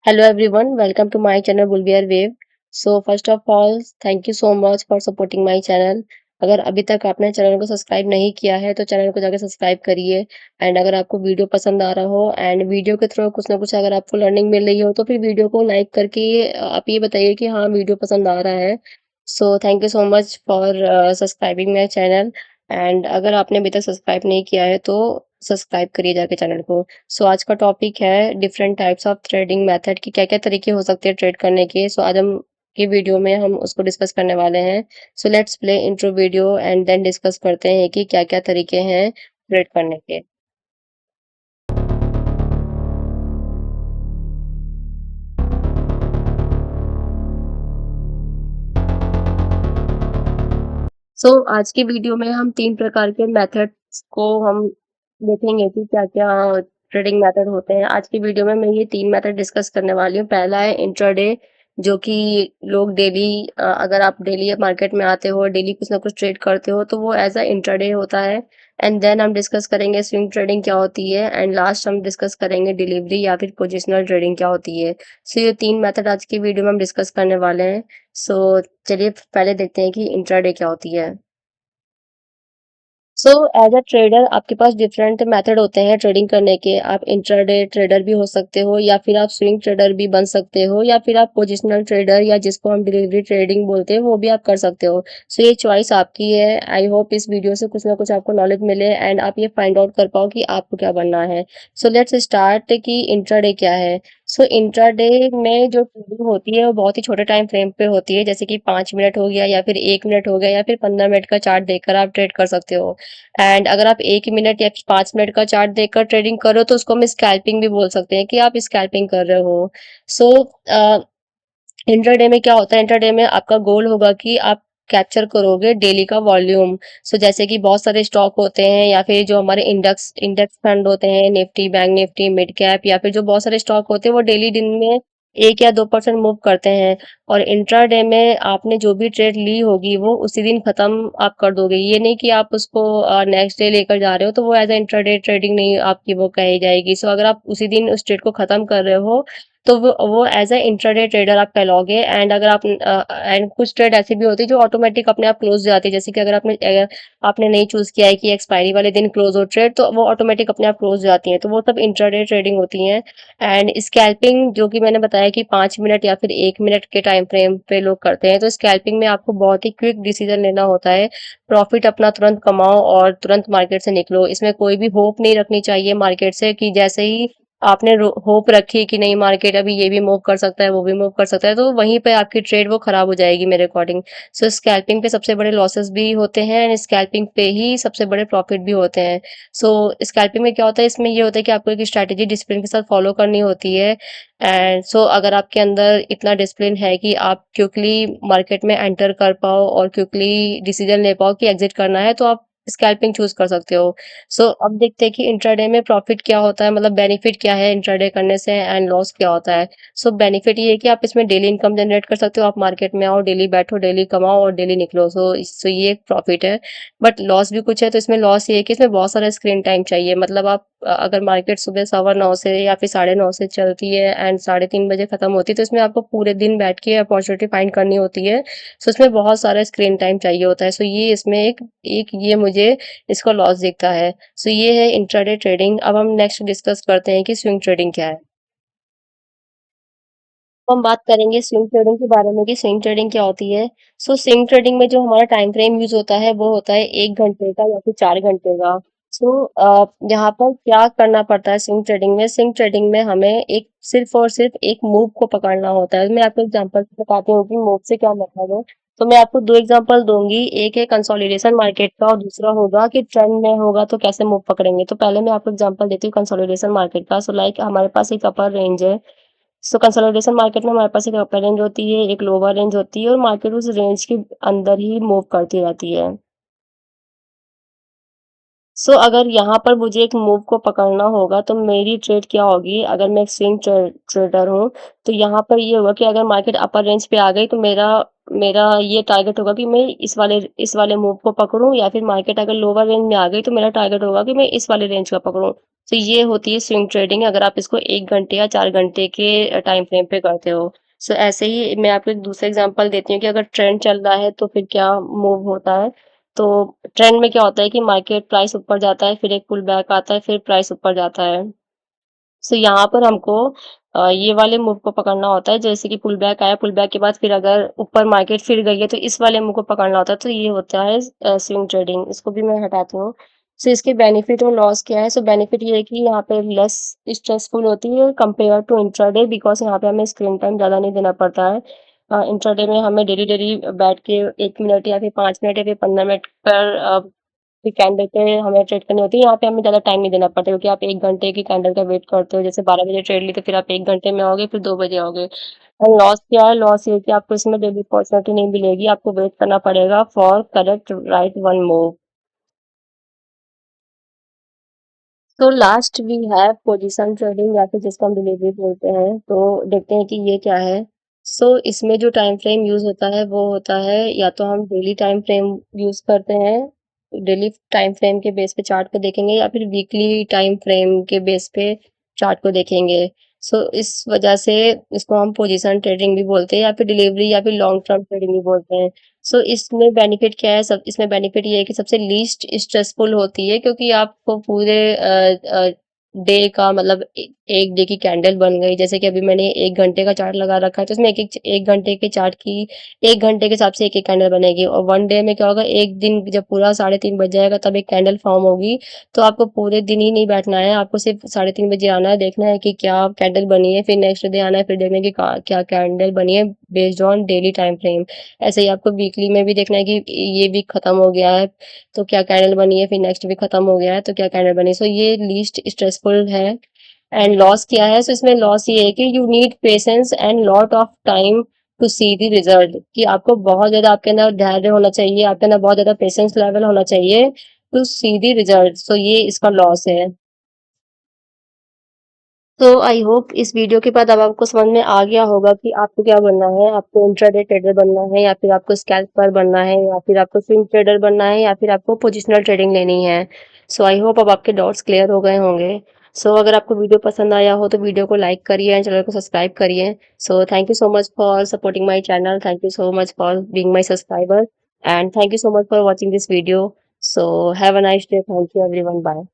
Hello everyone, welcome to my channel Bulbier Wave. So first of all, thank you so much for supporting my channel. अगर अभी तक आपने channel को subscribe नहीं किया है तो चैनल को जाकर सब्सक्राइब करिए। एंड अगर आपको वीडियो पसंद आ रहा हो एंड वीडियो के थ्रू कुछ ना कुछ अगर आपको लर्निंग मिल रही हो तो फिर वीडियो को लाइक करके आप ये बताइए कि हाँ वीडियो पसंद आ रहा है। सो thank you so much for subscribing my channel. And अगर आपने अभी तक सब्सक्राइब नहीं किया है तो सब्सक्राइब करिए जाके चैनल को। सो आज का टॉपिक है different types of trading method कि क्या-क्या तरीके हो सकते हैं ट्रेड करने के। सो आज हम की वीडियो में हम उसको डिस्कस करने वाले हैं। So let's play intro video and then discuss करते हैं कि क्या-क्या तरीके हैं ट्रेड करने के। सो आज की वीडियो में हम 3 प्रकार के मेथड्स को हम देखेंगे कि क्या-क्या ट्रेडिंग मेथड होते हैं। आज की वीडियो में मैं ये 3 मेथड डिस्कस करने वाली हूँ। पहला है इंट्राडे जो कि लोग डेली अगर आप डेली मार्केट में आते हो, डेली कुछ ना कुछ ट्रेड करते हो तो वो एज़ अ इंट्राडे होता है। एंड देन हम डिस्कस करेंगे स्विंग ट्रेडिंग क्या होती है एंड लास्ट हम डिस्कस करेंगे डिलीवरी या फिर पोजिशनल ट्रेडिंग क्या होती है। सो ये 3 मेथड आज की वीडियो में हम डिस्कस करने वाले हैं। सो चलिए पहले देखते हैं कि इंट्राडे क्या होती है। सो एज अ ट्रेडर आपके पास डिफरेंट मेथड होते हैं ट्रेडिंग करने के। आप इंट्राडे ट्रेडर भी हो सकते हो या फिर आप स्विंग ट्रेडर भी बन सकते हो या फिर आप पोजिशनल ट्रेडर या जिसको हम डिलीवरी ट्रेडिंग बोलते हैं वो भी आप कर सकते हो। सो ये चॉइस आपकी है। आई होप इस वीडियो से कुछ ना कुछ आपको नॉलेज मिले एंड आप ये फाइंड आउट कर पाओ कि आपको क्या बनना है। सो लेट्स स्टार्ट कि इंट्राडे क्या है। सो इंट्राडे में जो ट्रेडिंग होती है वो बहुत ही छोटे टाइम फ्रेम पे होती है, जैसे कि 5 मिनट हो गया या फिर 1 मिनट हो गया या फिर 15 मिनट का चार्ट देखकर आप ट्रेड कर सकते हो। एंड अगर आप 1 मिनट या 5 मिनट का चार्ट देखकर ट्रेडिंग कर रहे हो तो उसको हम स्कैल्पिंग भी बोल सकते हैं कि आप स्कैल्पिंग कर रहे हो। सो इंट्राडे में क्या होता है, इंट्राडे में आपका गोल होगा कि आप कैप्चर करोगे डेली का वॉल्यूम। सो जैसे कि बहुत सारे स्टॉक होते हैं या फिर जो हमारे इंडेक्स इंडेक्स फंड होते हैं, Nifty, bank Nifty, mid cap या फिर जो बहुत सारे स्टॉक होते हैं वो डेली दिन में 1 या 2% मूव करते हैं। और इंट्राडे में आपने जो भी ट्रेड ली होगी वो उसी दिन खत्म आप कर दोगे। ये नहीं कि आप उसको नेक्स्ट डे लेकर जा रहे हो तो वो एज अ इंट्राडे ट्रेडिंग नहीं आपकी वो कही जाएगी। सो अगर आप उसी दिन उस ट्रेड को खत्म कर रहे हो तो वो एज अ इंट्राडे ट्रेडर आप कहलाओगे। एंड अगर आप एंड कुछ ट्रेड ऐसे भी होते हैं जो ऑटोमेटिक अपने आप क्लोज हो जाती है, जैसे कि अगर आपने नहीं चूज किया है कि एक्सपायरी वाले दिन क्लोज हो ट्रेड तो वो ऑटोमेटिक अपने आप क्लोज हो जाती है, तो वो सब इंट्राडे ट्रेडिंग होती है। एंड स्कैल्पिंग जो कि मैंने बताया कि 5 मिनट या फिर 1 मिनट के टाइम फ्रेम पे लोग करते हैं, तो स्कैल्पिंग में आपको बहुत ही क्विक डिसीजन लेना होता है। प्रॉफिट अपना तुरंत कमाओ और तुरंत मार्केट से निकलो। इसमें कोई भी होप नहीं रखनी चाहिए मार्केट से कि जैसे ही आपने होप रखी कि नहीं मार्केट अभी ये भी मूव कर सकता है वो भी मूव कर सकता है तो वहीं पे आपकी ट्रेड वो खराब हो जाएगी मेरे अकॉर्डिंग। सो स्कैल्पिंग पे सबसे बड़े लॉसेस भी होते हैं एंड स्कैल्पिंग पे ही सबसे बड़े प्रॉफिट भी होते हैं। सो स्कैल्पिंग में क्या होता है, इसमें ये होता है कि आपको एक स्ट्रैटेजी डिसिप्लिन के साथ फॉलो करनी होती है। एंड सो अगर आपके अंदर इतना डिसिप्लिन है कि आप क्विकली मार्केट में एंटर कर पाओ और क्विकली डिसीजन ले पाओ कि एग्जिट करना है तो आप स्कैल्पिंग चूज कर सकते हो। सो अब देखते हैं कि इंट्राडे में प्रॉफिट क्या होता है, मतलब बेनिफिट क्या है इंट्राडे करने से एंड लॉस क्या होता है। सो बेनिफिट ये है कि आप इसमें डेली इनकम जनरेट कर सकते हो, आप मार्केट में आओ, डेली बैठो, डेली कमाओ और डेली निकलो। सो ये एक प्रॉफिट है। बट लॉस भी कुछ है, तो इसमें लॉस ये है कि इसमें बहुत सारा स्क्रीन टाइम चाहिए। मतलब आप अगर मार्केट सुबह 9:15 से या फिर 9:30 से चलती है एंड 3:30 बजे खत्म होती है तो इसमें आपको पूरे दिन बैठ के अपॉर्चुनिटी फाइंड करनी होती है। सो इसमें बहुत सारा स्क्रीन टाइम चाहिए होता है। सो ये इसमें एक एक ये मुझे इसका लॉस दिखता है। सो ये है इंट्राडे ट्रेडिंग। अब हम नेक्स्ट डिस्कस करते हैं कि स्विंग ट्रेडिंग क्या है। तो हम बात करेंगे स्विंग ट्रेडिंग के बारे में कि स्विंग ट्रेडिंग क्या होती है। सो स्विंग ट्रेडिंग में जो हमारा टाइम फ्रेम यूज होता है वो होता है 1 घंटे का या फिर 4 घंटे का। सो यहाँ पर क्या करना पड़ता है स्विंग ट्रेडिंग में, स्विंग ट्रेडिंग में हमें एक सिर्फ और सिर्फ एक मूव को पकड़ना होता है। मैं आपको एग्जांपल बताती हूँ कि मूव से क्या मतलब है। तो मैं आपको 2 एग्जांपल दूंगी, एक है कंसोलिडेशन मार्केट का और दूसरा होगा कि ट्रेंड में होगा तो कैसे मूव पकड़ेंगे। तो पहले मैं आपको एग्जांपल देती हूँ कंसोलिडेशन मार्केट का। सो लाइक हमारे पास एक अपर रेंज है। सो कंसोलिडेशन मार्केट में हमारे पास एक अपर रेंज होती है, एक लोअर रेंज होती है और मार्केट उस रेंज के अंदर ही मूव करती रहती है। सो अगर यहाँ पर मुझे एक मूव को पकड़ना होगा तो मेरी ट्रेड क्या होगी, अगर मैं एक स्विंग ट्रेडर हूँ तो यहाँ पर ये होगा कि अगर मार्केट अपर रेंज पे आ गई तो मेरा मेरा ये टारगेट होगा कि मैं इस वाले मूव को पकड़ूं, या फिर मार्केट अगर लोअर रेंज में आ गई तो मेरा टारगेट होगा कि मैं इस वाले रेंज का पकड़ूं। तो ये होती है स्विंग ट्रेडिंग अगर आप इसको 1 घंटे या 4 घंटे के टाइम फ्रेम पे करते हो। सो ऐसे ही मैं आपको एक दूसरा एग्जांपल देती हूँ कि अगर ट्रेंड चल रहा है तो फिर क्या मूव होता है। तो ट्रेंड में क्या होता है कि मार्केट प्राइस ऊपर जाता है, फिर एक पुल बैक आता है, फिर प्राइस ऊपर जाता है। सो यहाँ पर हमको ये वाले मूव को पकड़ना होता है, जैसे कि पुल बैक आया, पुल बैक के बाद फिर अगर ऊपर मार्केट फिर गई है तो इस वाले मूव को पकड़ना होता है, तो ये होता है स्विंग ट्रेडिंग। इसको भी मैं हटाती हूँ। सो इसके बेनिफिट और लॉस क्या है? सो बेनिफिट ये है कि यहाँ पे लेस स्ट्रेसफुल होती है कंपेयर टू इंट्राडे, बिकॉज़ यहाँ पे हमें स्क्रीन टाइम ज़्यादा नहीं देना पड़ता है। इंट्राडे में हमें डेली-डेली बैठ के 1 मिनट या फिर 5 मिनट या फिर 15 मिनट पर फिर कैंडल पे हमें ट्रेड करनी होती है। यहाँ पे हमें ज़्यादा टाइम नहीं देना पड़ता, क्योंकि आप 1 घंटे की कैंडल का वेट करते हो। जैसे 12 बजे ट्रेड ली तो फिर आप 1 घंटे में आओगे, फिर 2 बजे आओगे। और लॉस क्या है? लॉस ये है कि आपको इसमें डेली अपॉर्चुनिटी नहीं मिलेगी, आपको वेट करना पड़ेगा for correct right one move. तो last we have position trading, या फिर जिसको हम डिलीवरी बोलते हैं। तो देखते हैं कि ये क्या है। सो इसमें जो टाइम फ्रेम यूज होता है वो होता है, या तो हम डेली टाइम फ्रेम यूज करते हैं, डेली टाइम फ्रेम के बेस पे चार्ट को देखेंगे, या फिर वीकली टाइम फ्रेम के बेस पे चार्ट को देखेंगे। सो इस वजह से इसको हम पोजीशन ट्रेडिंग भी बोलते हैं, या फिर डिलीवरी या फिर लॉन्ग टर्म ट्रेडिंग भी बोलते हैं। सो इसमें बेनिफिट क्या है? सब इसमें बेनिफिट ये है कि सबसे लीस्ट स्ट्रेसफुल होती है, क्योंकि आपको पूरे डे का मतलब एक डे की कैंडल बन गई। जैसे कि अभी मैंने 1 घंटे का चार्ट लगा रखा है, तो उसमें एक घंटे के चार्ट की 1 घंटे के हिसाब से एक-एक कैंडल बनेगी, और 1 डे में क्या होगा, एक दिन जब पूरा 3:30 बज जाएगा तब एक कैंडल फॉर्म होगी। तो आपको पूरे दिन ही नहीं बैठना है, आपको सिर्फ 3:30 बजे आना है, देखना है कि क्या कैंडल बनी है, फिर नेक्स्ट डे आना है, फिर देखना है कि क्या कैंडल बनी है based on daily time frame. ऐसे ही आपको वीकली में भी देखना है कि ये वीक खत्म हो गया है तो क्या कैंडल बनी है, फिर नेक्स्ट वीक खत्म हो गया है तो क्या कैंडल बनी है। सो ये लीस्ट स्ट्रेसफुल है। एंड लॉस क्या है? सो इसमें लॉस ये है कि you need patience and lot of time to see the result, कि आपको बहुत ज्यादा आपके अंदर धैर्य होना चाहिए, आपके अंदर बहुत ज्यादा पेशेंस लेवल होना चाहिए टू सी द रिजल्ट। सो ये इसका लॉस है। तो आई होप इस वीडियो के बाद अब आपको समझ में आ गया होगा कि आपको क्या बनना है। आपको इंट्राडे ट्रेडर बनना है, या फिर आपको स्कैल्पर बनना है, या फिर आपको स्विंग ट्रेडर बनना है, या फिर आपको पोजिशनल ट्रेडिंग लेनी है। सो आई होप अब आपके डाउट्स क्लियर हो गए होंगे। सो अगर आपको वीडियो पसंद आया हो तो वीडियो को लाइक करिए एंड चैनल को सब्सक्राइब करिए। So thank you so much for supporting my channel, thank you so much for being my subscriber, and thank you so much for watching this video. So have a nice day, thank you everyone, bye.